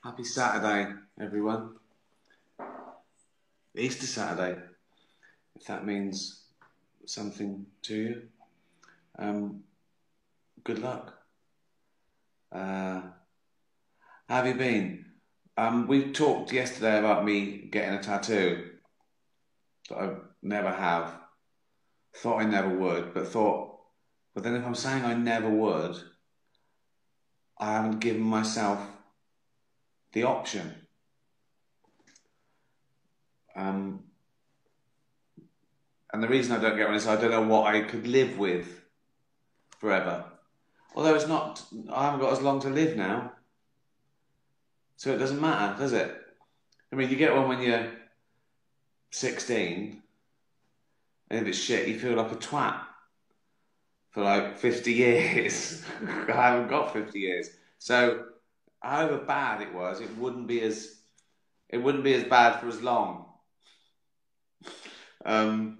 Happy Saturday, everyone. Easter Saturday, if that means something to you. Good luck. How have you been? We talked yesterday about me getting a tattoo that I never have. Thought I never would, but then if I'm saying I never would, I haven't given myself the option. Um, and the reason I don't get one is I don't know what I could live with forever. Although it's not, I haven't got as long to live now, so it doesn't matter, does it? I mean, you get one when you're 16, and if it's shit, you feel like a twat for like 50 years. I haven't got 50 years. So, however bad it was, it wouldn't be as bad for as long. Um,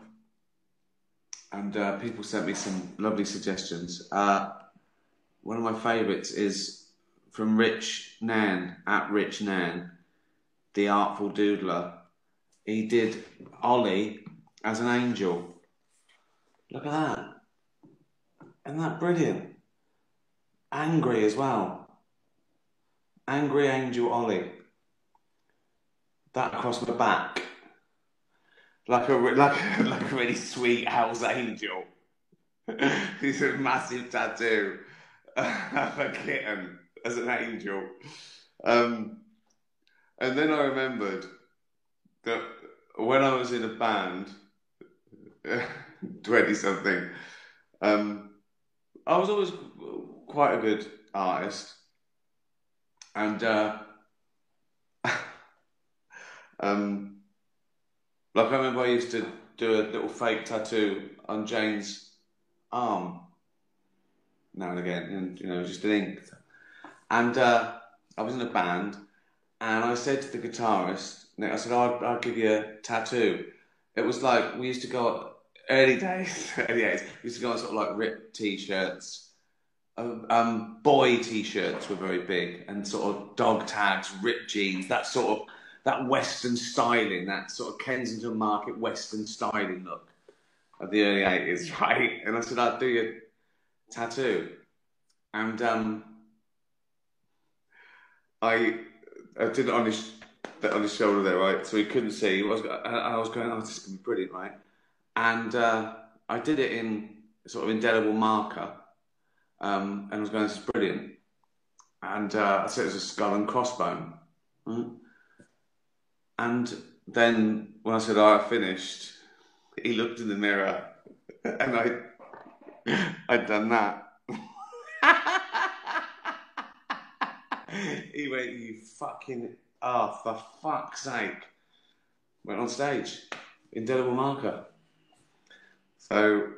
and people sent me some lovely suggestions. One of my favourites is from Rich Nan, at Rich Nan, the Artful Doodler. He did Ollie as an angel. Look at that. Isn't that brilliant? Angry as well. Angry Angel Ollie. That across my back. Like a really sweet house angel. He's a massive tattoo of a kitten as an angel. And then I remembered that when I was in a band, 20 something, I was always quite a good artist. And like I remember I used to do a little fake tattoo on Jane's arm now and again, and just an ink. And I was in a band, and I said to the guitarist, I said, I'll give you a tattoo. It was like we used to go early days, early days. We used to go on sort of like ripped t-shirts. Boy t-shirts were very big, and sort of dog tags, ripped jeans, that Western styling, that sort of Kensington Market Western styling look of the early 80s, right? And I said, I'd do your tattoo. And I did it on his shoulder there, right? So he couldn't see. I was going, oh, this is going to be brilliant, right? And I did it in sort of indelible marker, and I was going, this is brilliant. And I said it was a skull and crossbone. Mm. And then when I said, I finished, he looked in the mirror, and I'd done that. He went, you fucking, oh, for fuck's sake. Went on stage, indelible marker. So,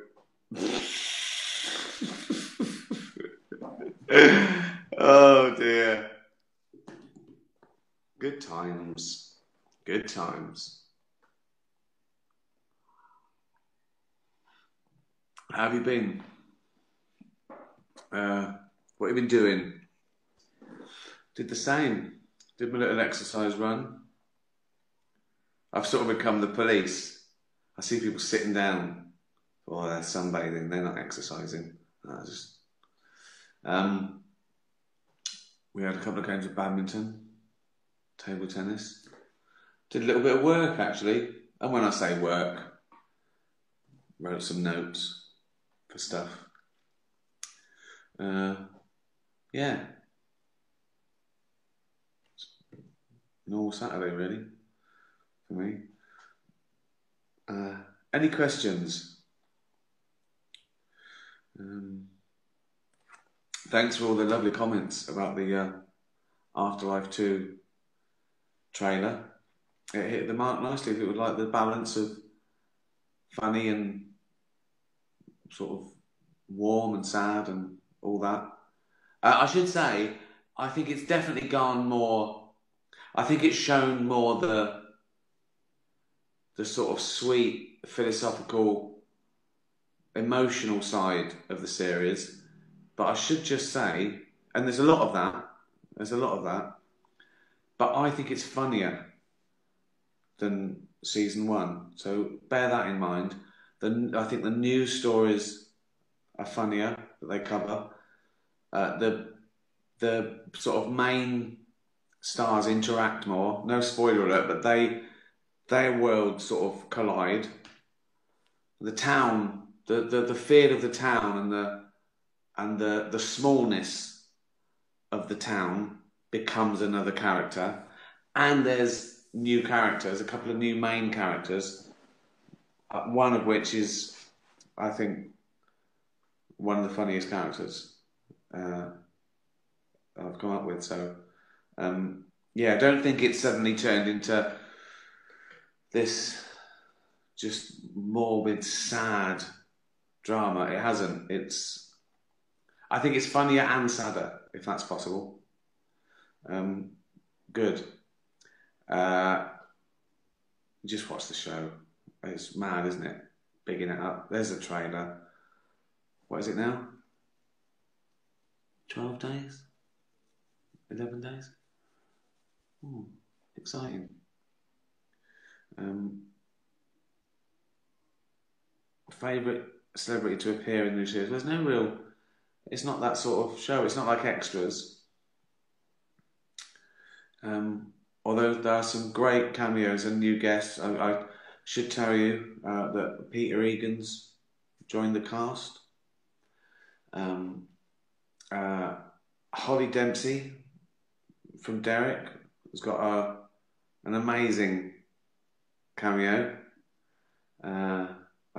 oh dear. Good times. Good times. How have you been? What have you been doing? Did the same. Did my little exercise run. I've sort of become the police. I see people sitting down. Oh, they're sunbathing. They're not exercising. We had a couple of games of badminton, table tennis. Did a little bit of work, actually. And when I say work, wrote some notes for stuff. Yeah. Normal Saturday, really, for me. Any questions? Thanks for all the lovely comments about the Afterlife 2 trailer. It hit the mark nicely. If it was like the balance of funny and sort of warm and sad and all that. I should say, I think it's definitely gone more. I think it's shown more the sort of sweet, philosophical, emotional side of the series. But I should just say, and there's a lot of that. but I think it's funnier than season one. So bear that in mind. I think the news stories are funnier that they cover. The sort of main stars interact more. No spoiler alert, but their worlds sort of collide. The town, the feel of the town and the smallness of the town becomes another character, and there's new characters, a couple of new main characters, one of which is, I think, one of the funniest characters I've come up with. So, yeah, I don't think it's suddenly turned into this just morbid, sad drama. It hasn't. I think it's funnier and sadder, if that's possible. Good. Just watch the show. It's mad, isn't it? Bigging it up. There's a trailer. What is it now? 12 days? 11 days? Exciting. Favourite celebrity to appear in the new series? There's no real... It's not that sort of show. It's not like Extras. Although there are some great cameos and new guests. I should tell you that Peter Egan's joined the cast. Holly Dempsey from Derek has got an amazing cameo. I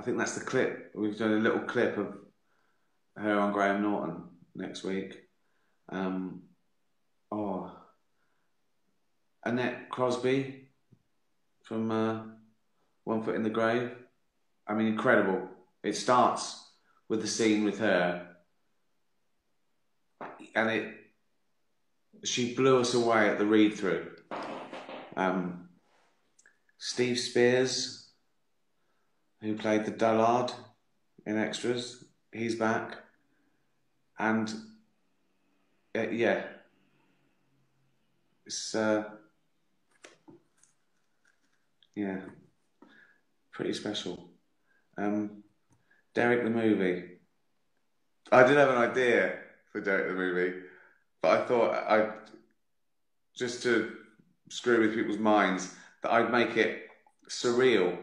think that's the clip. We've done a little clip of her on Graham Norton next week. Annette Crosby from One Foot in the Grave. I mean, incredible. It starts with the scene with her, and she blew us away at the read-through. Steve Spears, who played the dullard in Extras, he's back. And yeah, it's pretty special. Derek the movie. I did have an idea for Derek the movie, but I thought just to screw with people's minds, that I'd make it surreal.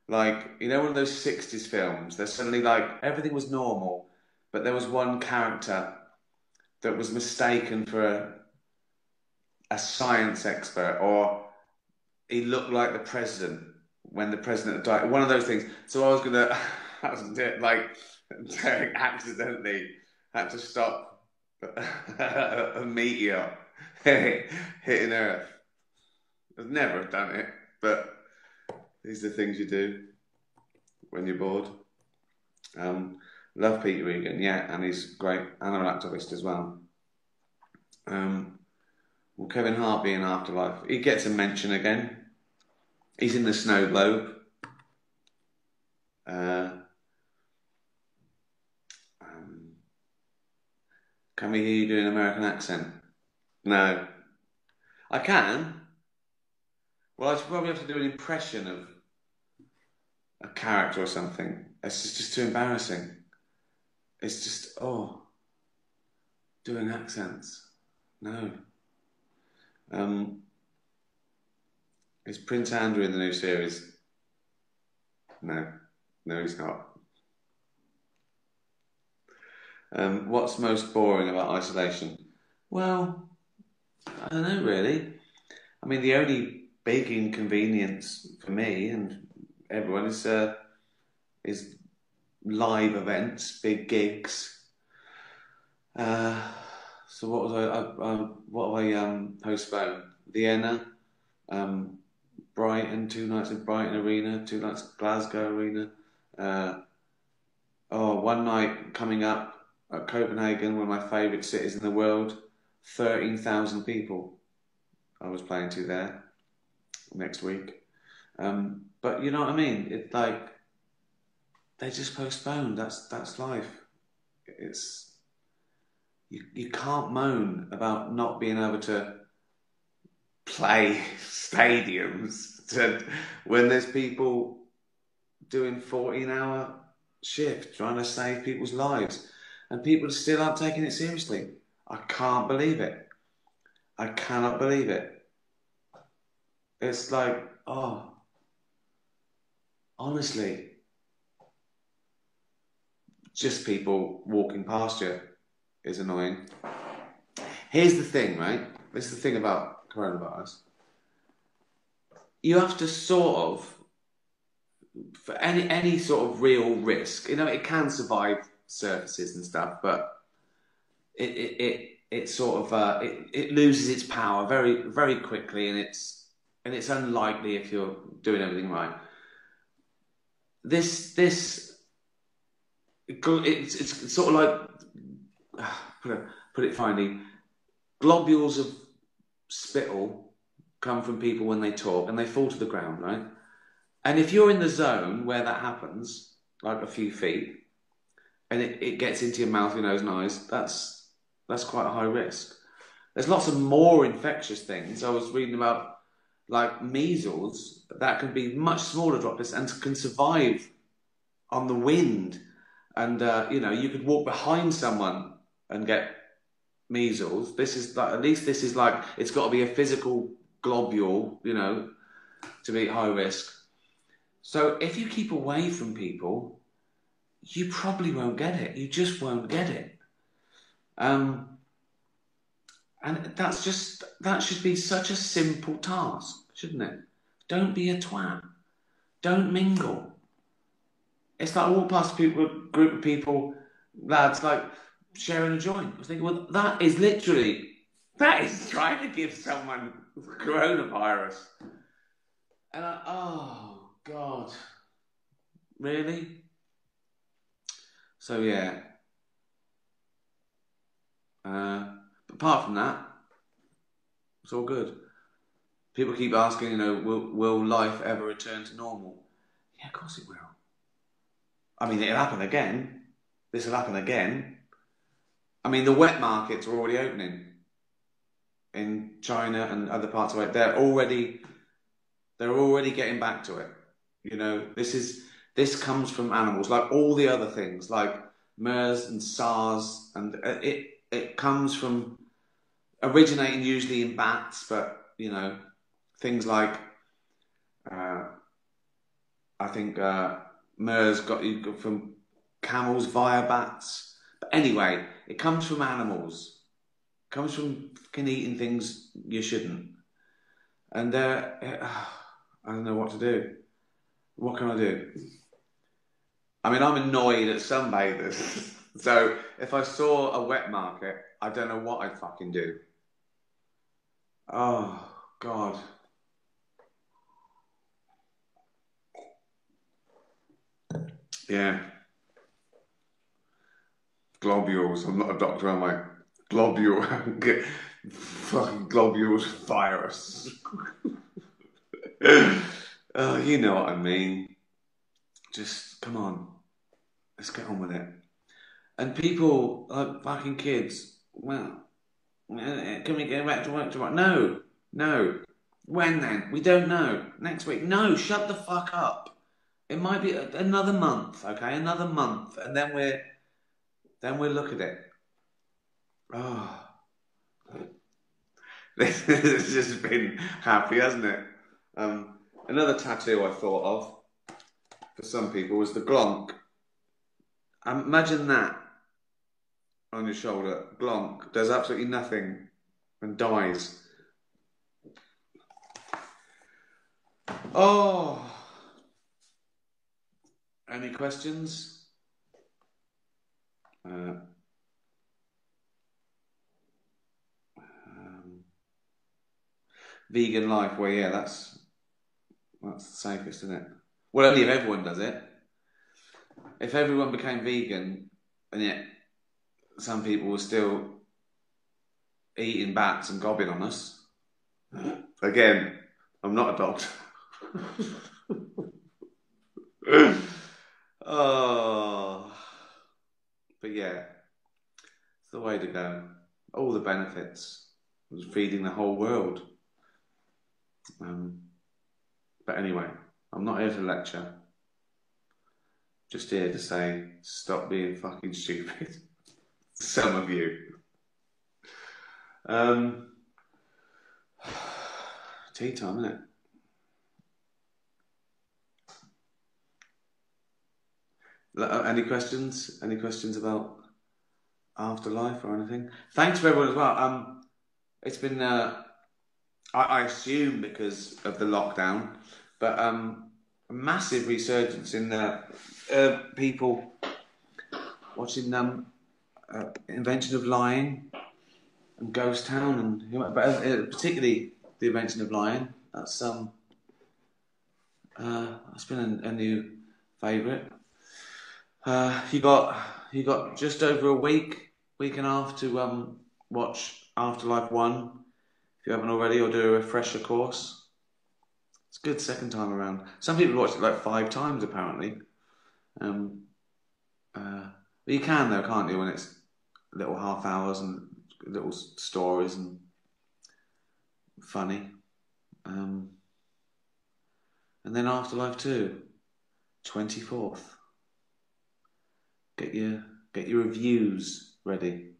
Like, you know, one of those 60s films, there's suddenly like, everything was normal, but there was one character that was mistaken for a science expert, or he looked like the president when the president had died. One of those things. So I was gonna, like, Derek accidentally had to stop a meteor hitting Earth. I've never done it, but these are the things you do when you're bored. Love Peter Egan, yeah, and he's great, and an activist as well. Will Kevin Hart be in Afterlife? He gets a mention again. He's in the Snow Globe. Can we hear you doing an American accent? No. I can. Well, I should probably have to do an impression of a character or something. It's just too embarrassing. It's just, doing accents. No. Is Prince Andrew in the new series? No. No, he's not. What's most boring about isolation? Well, I don't know really. I mean, the only big inconvenience for me and everyone is live events, big gigs. So what have I postponed? Vienna, Brighton, 2 nights at Brighton Arena, 2 nights at Glasgow Arena. One night coming up at Copenhagen, one of my favourite cities in the world. 13,000 people I was playing to there next week. But you know what I mean? It's like they just postponed. That's life. You can't moan about not being able to play stadiums to when there's people doing 14-hour shifts trying to save people's lives, and people still aren't taking it seriously. I can't believe it. I cannot believe it. It's like, oh, honestly, just people walking past you is annoying. Here's the thing, right? This is the thing about coronavirus. You have to sort of, for any sort of real risk, it can survive surfaces and stuff, but it sort of it loses its power very very quickly, and it's unlikely if you're doing everything right. This it's sort of like put it finely. Globules of spittle come from people when they talk, and they fall to the ground, right? And if you're in the zone where that happens, like a few feet, and it gets into your mouth, your nose, and eyes, that's quite a high risk. There's lots of more infectious things. I was reading about, like measles, that can be much smaller droplets and can survive on the wind. And you could walk behind someone and get measles. This is like, at least this is like, it's got to be a physical globule, to be high risk. So if you keep away from people, you probably won't get it. You just won't get it. And that should be such a simple task, shouldn't it? Don't be a twat. Don't mingle. It's like I walk past a group of people, lads, like sharing a joint. I was thinking, well, that is trying to give someone coronavirus. And oh God, really? So yeah. Apart from that, it's all good. People keep asking, will life ever return to normal? Yeah, of course it will. I mean, it'll happen again. This will happen again. I mean, the wet markets are already opening in China and other parts of it. They're already getting back to it. This comes from animals, like all the other things, like MERS and SARS, and it comes from originating usually in bats, but things like I think MERS got from camels via bats. But anyway, it comes from animals. It comes from eating things you shouldn't. And I don't know what to do. What can I do? I mean, I'm annoyed at sunbathers. So if I saw a wet market, I don't know what I'd fucking do. Oh, God. Yeah. Globules. I'm not a doctor, am I? Globule. Fucking globules virus. Oh, you know what I mean. Just, come on. Let's get on with it. And people, like fucking kids, well, can we go back to work tomorrow? No. When then? We don't know. Next week? No, shut the fuck up. It might be another month, okay? Another month, and then we'll look at it. Oh, this has just been happy, hasn't it? Another tattoo I thought of for some people was the glonk. Imagine that on your shoulder. Glonk does absolutely nothing and dies. Oh, any questions? Vegan life, well, yeah, that's the safest, isn't it? Well, only if everyone does it. If everyone became vegan, and yet some people were still eating bats and gobbing on us. Again, I'm not a doctor. Oh, but yeah, it's the way to go. All the benefits was feeding the whole world. Um, but anyway, I'm not here to lecture. Just here to say, stop being fucking stupid. Some of you. Tea time, isn't it? Any questions? Any questions about afterlife or anything? Thanks for everyone as well. It's been, I assume because of the lockdown, but a massive resurgence in people watching Invention of Lying and Ghost Town, and but particularly the Invention of Lying. That's been a new favourite. You got just over a week and a half to watch Afterlife 1 if you haven't already, or do a refresher course. It's good second time around. Some people watch it like 5 times apparently. But you can though, can't you, when it's little half hours and little stories and funny. And then Afterlife 2, 24th. Get your reviews ready.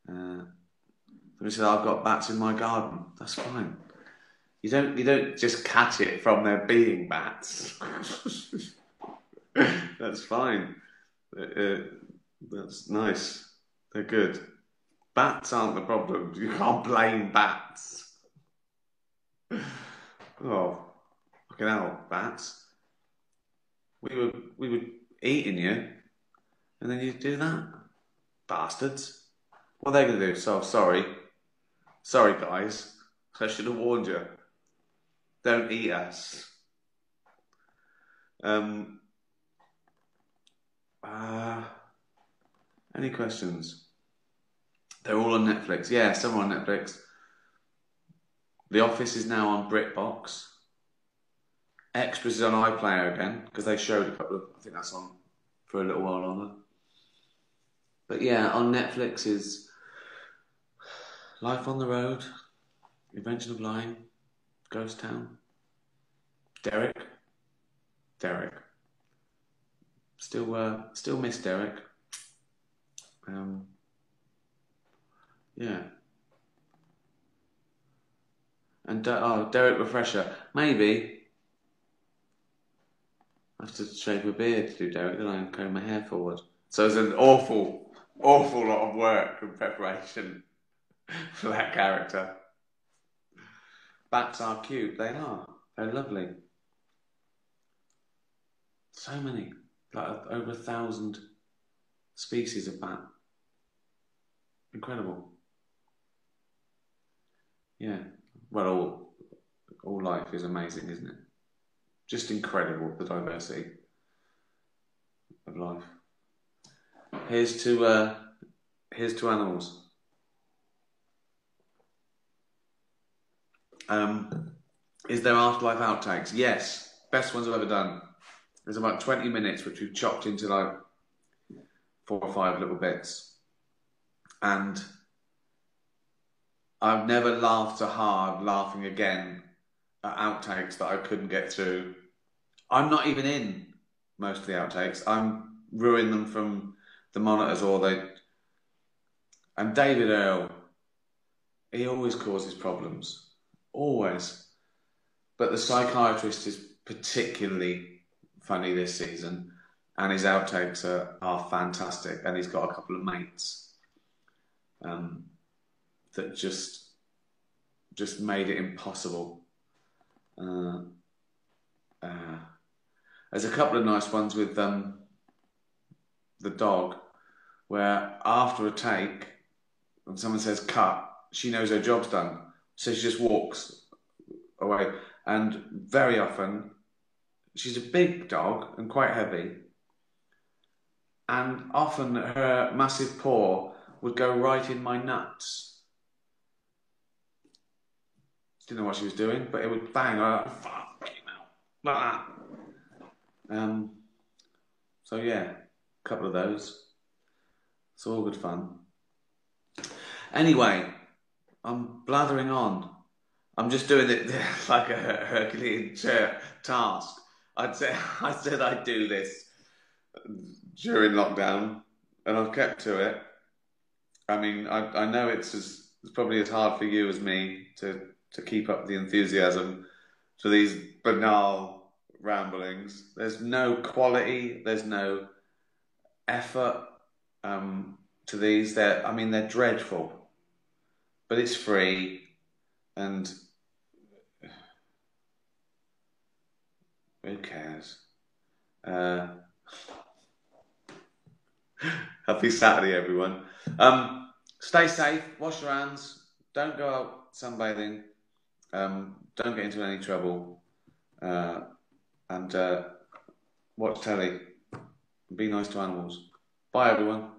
Somebody said, I've got bats in my garden. That's fine. You don't just catch it from there being bats. That's fine. That's nice. They're good. Bats aren't the problem. You can't blame bats. Oh, fucking hell, bats. We were eating you, and then you do that, bastards. What are they going to do? So sorry, guys. I should have warned you. Don't eat us. Any questions? They're all on Netflix. Yeah, some are on Netflix. The Office is now on BritBox. Extras is on iPlayer again, because they showed a couple of... I think that's on for a little while longer. But yeah, on Netflix is Life on the Road, Invention of Lying, Ghost Town, Derek. Still miss Derek. Yeah. And Derek refresher. Maybe I have to shave my beard to do Derek, then I comb my hair forward. So it's an awful lot of work and preparation for that character. Bats are cute. They are. They're lovely. So many. Like over 1,000 species of bat. Incredible. Yeah. Well, all life is amazing, isn't it? Just incredible, the diversity of life. Here's to animals. Is there afterlife outtakes? Yes. Best ones I've ever done. There's about 20 minutes which we've chopped into like 4 or 5 little bits. And I've never laughed so hard laughing again at outtakes that I couldn't get through. I'm not even in most of the outtakes. I'm ruining them from the monitors and David Earl, he always causes problems. Always. But the psychiatrist is particularly funny this season, and his outtakes are fantastic, and he's got a couple of mates that just made it impossible. There's a couple of nice ones with the dog, where after a take, when someone says cut, she knows her job's done, so she just walks away. And very often, she's a big dog and quite heavy, and often her massive paw would go right in my nuts. Didn't know what she was doing, but it would bang. I was like, fuck, like that. So yeah, a couple of those. It's all good fun. Anyway, I'm blathering on. I'm just doing it like a Herculean task. I said I'd do this during lockdown, and I've kept to it. I mean, I know it's probably as hard for you as me to keep up the enthusiasm for these banal ramblings. There's no quality, there's no effort to these. I mean, they're dreadful, but it's free, and who cares? Uh, Happy Saturday, everyone. Stay safe, wash your hands, don't go out sunbathing, don't get into any trouble, uh, and watch telly. Be nice to animals. Bye, everyone.